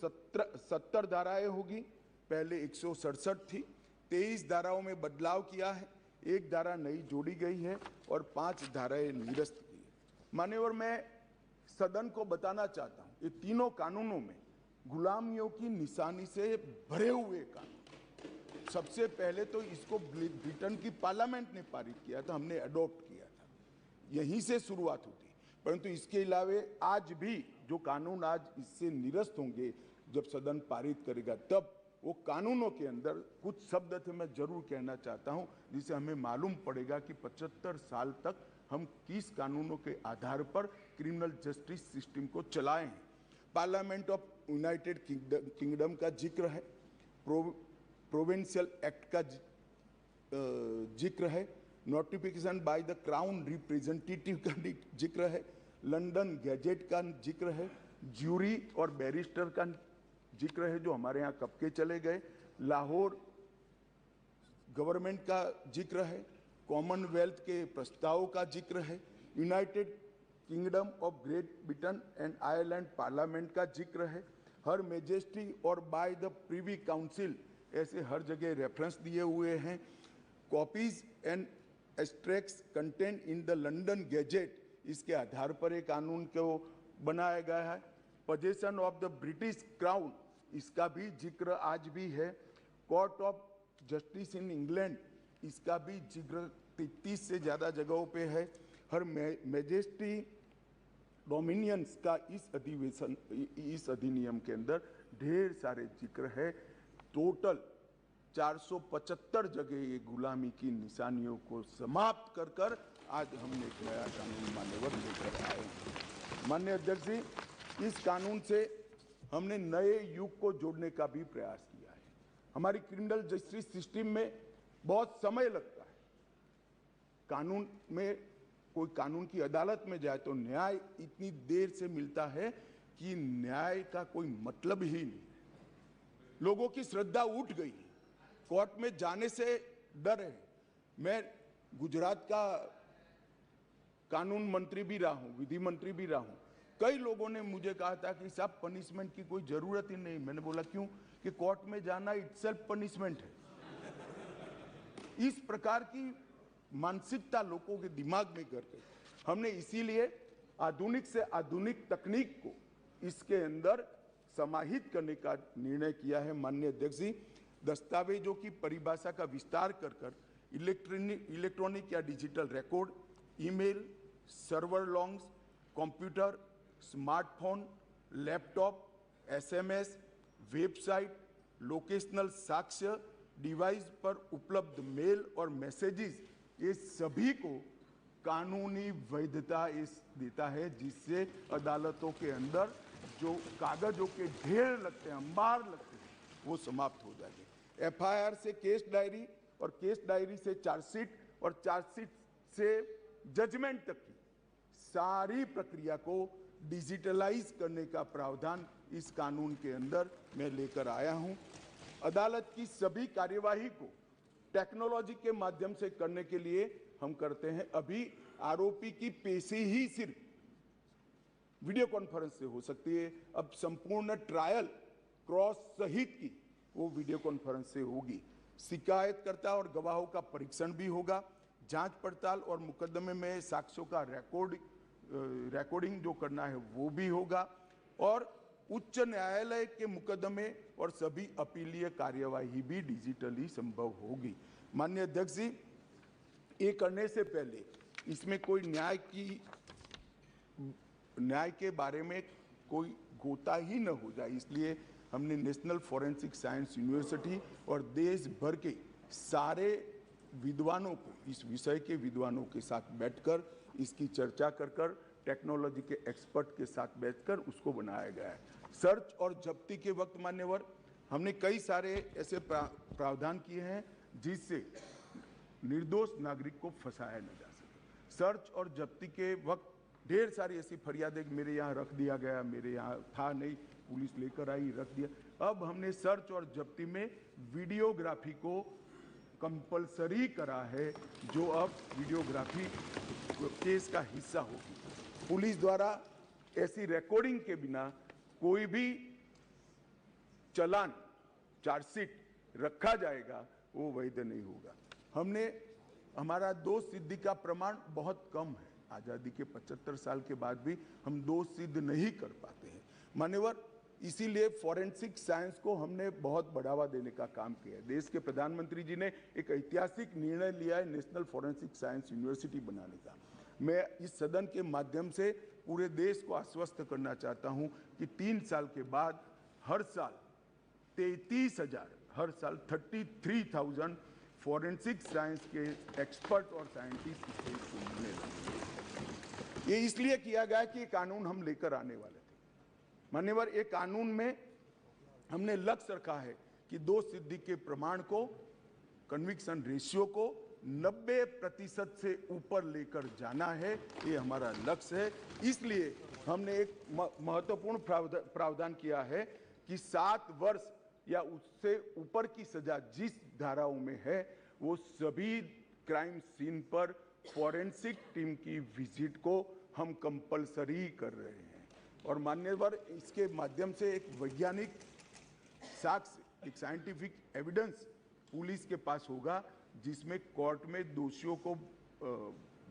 70 धाराएं होगी, पहले 167 थी। 23 धाराओं में बदलाव किया है, एक धारा नई जोड़ी गई है और 5 धाराएं निरस्त की है। मान्यवर, मैं सदन को बताना चाहता हूं, ये तीनों कानूनों में गुलामियों की निशानी से भरे हुए कानून। सबसे पहले तो इसको ब्रिटेन की पार्लियामेंट ने पारित किया था, हमने अडॉप्ट किया था, यहीं से शुरुआत होती। परंतु इसके अलावा आज भी जो कानून आज इससे निरस्त होंगे, जब सदन पारित करेगा तब वो कानूनों के अंदर कुछ शब्द थे, मैं जरूर कहना चाहता हूं, जिससे हमें मालूम पड़ेगा कि 75 साल तक हम किस कानूनों के आधार पर क्रिमिनल जस्टिस सिस्टम को चलाए हैं। पार्लियामेंट ऑफ यूनाइटेड किंगडम का जिक्र है, प्रोविंशियल एक्ट का जिक्र है, notification by the crown representative का जिक्र है, लंदन गैजेट का जिक्र है, ज्यूरी और बैरिस्टर का जिक्र है जो हमारे यहाँ कब के चले गए, लाहौर गवर्नमेंट का जिक्र है, कॉमनवेल्थ के प्रस्ताव का जिक्र है, United kingdom of great Britain and Ireland parliament का जिक्र है, हर मेजेस्टी और बाय द प्रीवी काउंसिल, ऐसे हर जगह रेफरेंस दिए हुए हैं। Copies and extracts content in the London gadget, इसके आधार पर एक कानून को बनाया गया है। Possession of the British crown, इसका भी जिक्र आज भी है। Court of justice in England, इसका भी जिक्र 33 से ज़्यादा जगहों पे है। हर मैजेस्टी डोमिनियंस का इस अधिनियम के अंदर ढेर सारे जिक्र है। टोटल 475 जगह ये गुलामी की निशानियों को समाप्त कर कर आज हमने एक नया कानून मान्यवर लेकर आए हैं। माननीय अध्यक्ष जी, इस कानून से हमने नए युग को जोड़ने का भी प्रयास किया है। हमारी क्रिमिनल जस्टिस सिस्टम में बहुत समय लगता है। कानून में कोई कानून की अदालत में जाए तो न्याय इतनी देर से मिलता है कि न्याय का कोई मतलब ही नहीं। लोगों की श्रद्धा उठ गई, कोर्ट में जाने से डर है। मैं गुजरात का कानून मंत्री भी रहा हूं, विधि मंत्री भी रहा हूं। कई लोगों ने मुझे कहा था कि साहब पनिशमेंट की कोई जरूरत ही नहीं। मैंने बोला क्यों? कि कोर्ट में जाना इटसेल्फ पनिशमेंट है। इस प्रकार की मानसिकता लोगों के दिमाग में कर गई। हमने इसीलिए आधुनिक से आधुनिक तकनीक को इसके अंदर समाहित करने का निर्णय किया है। माननीय अध्यक्ष जी, दस्तावेजों की परिभाषा का विस्तार कर कर इलेक्ट्रॉनिक या digital record, email, server longs, computer, smartphone, laptop, SMS, website, locational साक्ष्य, डिवाइस पर उपलब्ध मेल और मैसेजेस, ये सभी को कानूनी वैधता इस देता है, जिससे अदालतों के अंदर जो कागजों के ढेर लगते हैं, अंबार लगते हैं, वो समाप्त हो जाएंगे। एफआईआर से केस डायरी और केस डायरी से चार्जशीट और चार्जशीट से जजमेंट तक की सारी प्रक्रिया को डिजिटलाइज करने का प्रावधान इस कानून के अंदर मैं लेकर आया हूं। अदालत की सभी कार्यवाही को टेक्नोलॉजी के माध्यम से करने के लिए हम करते हैं। अभी आरोपी की पेशी ही सिर्फ वीडियो कॉन्फ्रेंस से हो सकती है, अब संपूर्ण ट्रायल क्रॉस सहित की वो वीडियो कॉन्फ्रेंस से होगी। शिकायतकर्ता और गवाहों का परीक्षण भी होगा। जांच पड़ताल और मुकदमे में साक्ष्यों का रिकॉर्डिंग जो करना है वो भी होगा। और उच्च न्यायालय के मुकदमे और सभी अपीलीय कार्यवाही भी डिजिटली संभव होगी। माननीय अध्यक्ष जी, ये करने से पहले इसमें कोई न्याय के बारे में कोई गोता ही न हो जाए, इसलिए हमने नेशनल फॉरेंसिक साइंस यूनिवर्सिटी और देश भर के सारे विद्वानों को, इस विषय के विद्वानों के साथ बैठकर इसकी चर्चा कर कर टेक्नोलॉजी के एक्सपर्ट के साथ बैठकर उसको बनाया गया है। सर्च और जब्ती के वक्त मान्यवर हमने कई सारे ऐसे प्रावधान किए हैं जिससे निर्दोष नागरिक को फंसाया न जा सके। सर्च और जब्ती के वक्त ढेर सारी ऐसी फरियादें मेरे यहाँ रख दिया गया, मेरे यहाँ था नहीं, पुलिस लेकर आई, रख दिया। अब हमने सर्च और जब्ती में वीडियोग्राफी को कंपलसरी करा है, जो अब वीडियोग्राफी केस का हिस्सा होगी। पुलिस द्वारा ऐसी रिकॉर्डिंग के बिना कोई भी चालान चार्जशीट रखा जाएगा वो वैध नहीं होगा। हमारा दोष सिद्धि का प्रमाण बहुत कम है। आज़ादी के 75 साल के बाद भी हम दोष सिद्ध नहीं कर पाते हैं मान्यवर। इसीलिए फॉरेंसिक साइंस को हमने बहुत बढ़ावा देने का काम किया है। देश के प्रधानमंत्री जी ने एक ऐतिहासिक निर्णय लिया है नेशनल फॉरेंसिक साइंस यूनिवर्सिटी बनाने का। मैं इस सदन के माध्यम से पूरे देश को आश्वस्त करना चाहता हूं कि 3 साल के बाद हर साल 33,000 फॉरेंसिक साइंस के एक्सपर्ट और साइंटिस्ट इस देश को मिलने लगे। ये इसलिए किया गया कि ये कानून हम लेकर आने वाले थे मान्यवर। ये कानून में हमने लक्ष्य रखा है कि दोष सिद्धि के प्रमाण को, कन्विक्शन रेशियो को 90% से ऊपर लेकर जाना है, ये हमारा लक्ष्य है। इसलिए हमने एक महत्वपूर्ण प्रावधान किया है कि 7 वर्ष या उससे ऊपर की सजा जिस धाराओं में है वो सभी क्राइम सीन पर फॉरेंसिक टीम की विजिट को हम कंपलसरी कर रहे हैं। और मान्यवर इसके माध्यम से एक वैज्ञानिक साक्ष्य, एक साइंटिफिक एविडेंस पुलिस के पास होगा जिसमें कोर्ट में दोषियों को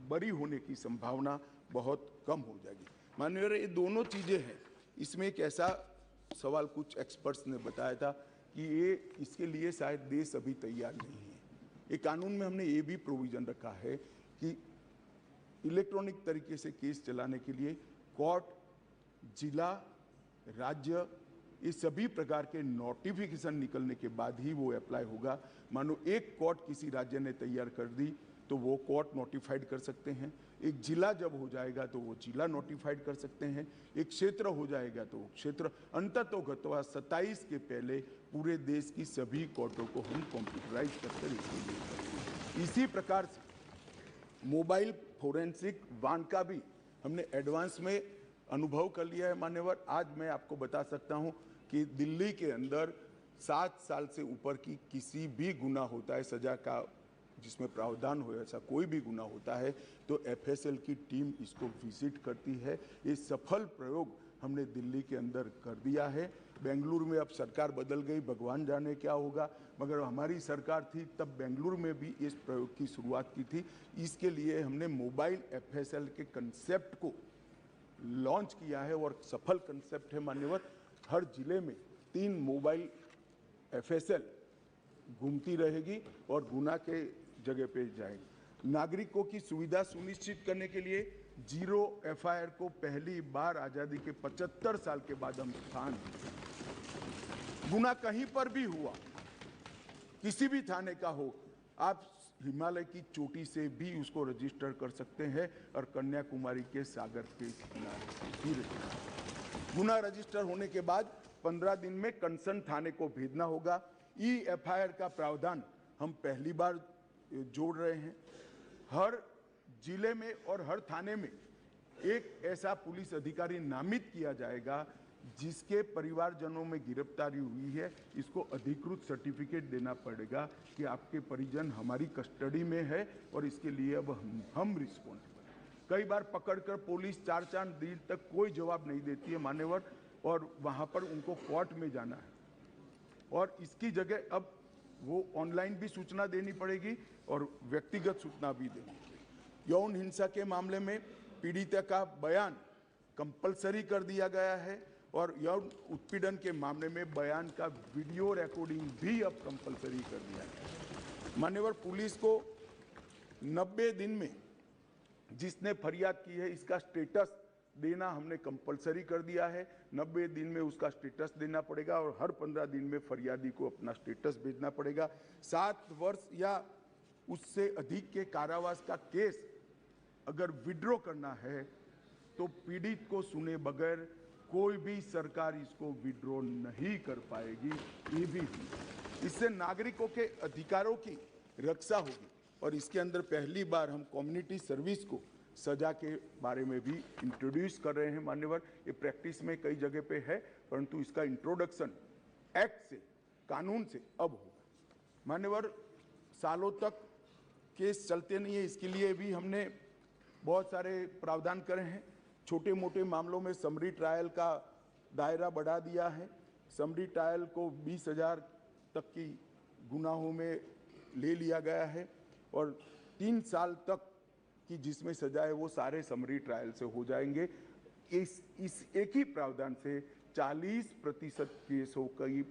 बरी होने की संभावना बहुत कम हो जाएगी। माननीय ये दोनों चीजें हैं। इसमें एक ऐसा सवाल कुछ एक्सपर्ट्स ने बताया था कि ये इसके लिए शायद देश अभी तैयार नहीं है। ये कानून में हमने ये भी प्रोविजन रखा है कि इलेक्ट्रॉनिक तरीके से केस चलाने के लिए कोर्ट, जिला, राज्य, ये सभी प्रकार के नोटिफिकेशन निकलने के बाद ही वो अप्लाई होगा। मानो एक कोर्ट किसी राज्य ने तैयार कर दी तो वो कोर्ट नोटिफाइड कर सकते हैं। एक जिला जब हो जाएगा तो वो जिला नोटिफाइड कर सकते हैं। एक क्षेत्र हो जाएगा तो क्षेत्र। अंततोगत्वा 27 के पहले पूरे देश की सभी कोर्टों को हम कंप्यूटराइज करके इसके इसी प्रकार से मोबाइल फोरेंसिक वाहन का भी हमने एडवांस में अनुभव कर लिया है मान्यवर। आज मैं आपको बता सकता हूं कि दिल्ली के अंदर 7 साल से ऊपर की किसी भी गुना होता है, सजा का जिसमें प्रावधान हो, ऐसा कोई भी गुना होता है तो एफएसएल की टीम इसको विजिट करती है। ये सफल प्रयोग हमने दिल्ली के अंदर कर दिया है। बेंगलुरु में अब सरकार बदल गई, भगवान जाने क्या होगा, मगर हमारी सरकार थी तब बेंगलुरु में भी इस प्रयोग की शुरुआत की थी। इसके लिए हमने मोबाइल एफएसएल के कंसेप्ट को लॉन्च किया है और सफल कंसेप्ट है मान्यवर। हर जिले में 3 मोबाइल एफएसएल घूमती रहेगी और गुना के जगह पे जाएगी। नागरिकों की सुविधा सुनिश्चित करने के लिए 0 एफआईआर को पहली बार आजादी के 75 साल के बाद हम स्थान गुना कहीं पर भी हुआ, किसी भी थाने का हो, आप हिमालय की चोटी से भी उसको रजिस्टर कर सकते हैं और कन्याकुमारी के सागर के किनारे गुना रजिस्टर होने के बाद 15 दिन में कंसर्न थाने को भेजना होगा। एफआईआर का प्रावधान हम पहली बार जोड़ रहे हैं। हर जिले में और हर थाने में एक ऐसा पुलिस अधिकारी नामित किया जाएगा जिसके परिवारजनों में गिरफ्तारी हुई है। इसको अधिकृत सर्टिफिकेट देना पड़ेगा कि आपके परिजन हमारी कस्टडी में है और इसके लिए अब हम रिस्पॉन्सिबल। कई बार पकड़कर पुलिस 4 दिन तक कोई जवाब नहीं देती है मान्यवर, और वहां पर उनको कोर्ट में जाना है और इसकी जगह अब वो ऑनलाइन भी सूचना देनी पड़ेगी और व्यक्तिगत सूचना भी देनी पड़ेगी। यौन हिंसा के मामले में पीड़िता का बयान कंपलसरी कर दिया गया है और यौन उत्पीड़न के मामले में बयान का वीडियो रिकॉर्डिंग भी अब कंपलसरी कर दिया है। मान्यवर, पुलिस को 90 दिन में जिसने फरियाद की है इसका स्टेटस देना हमने कंपलसरी कर दिया है। 90 दिन में उसका स्टेटस देना पड़ेगा और हर 15 दिन में फरियादी को अपना स्टेटस भेजना पड़ेगा। 7 वर्ष या उससे अधिक के कारावास का केस अगर विड्रॉ करना है तो पीड़ित को सुने बगैर कोई भी सरकार इसको विड्रॉ नहीं कर पाएगी। ये भी इससे नागरिकों के अधिकारों की रक्षा होगी और इसके अंदर पहली बार हम कम्युनिटी सर्विस को सजा के बारे में भी इंट्रोड्यूस कर रहे हैं मान्यवर। ये प्रैक्टिस में कई जगह पे है परंतु इसका इंट्रोडक्शन एक्ट से, कानून से अब होगा। मान्यवर, सालों तक केस चलते नहीं है, इसके लिए भी हमने बहुत सारे प्रावधान करे हैं। छोटे मोटे मामलों में समरी ट्रायल का दायरा बढ़ा दिया है। समरी ट्रायल को 20,000 तक की गुनाहों में ले लिया गया है और 3 साल तक की जिसमें सजा है वो सारे समरी ट्रायल से हो जाएंगे। इस एक ही प्रावधान से 40% केसों की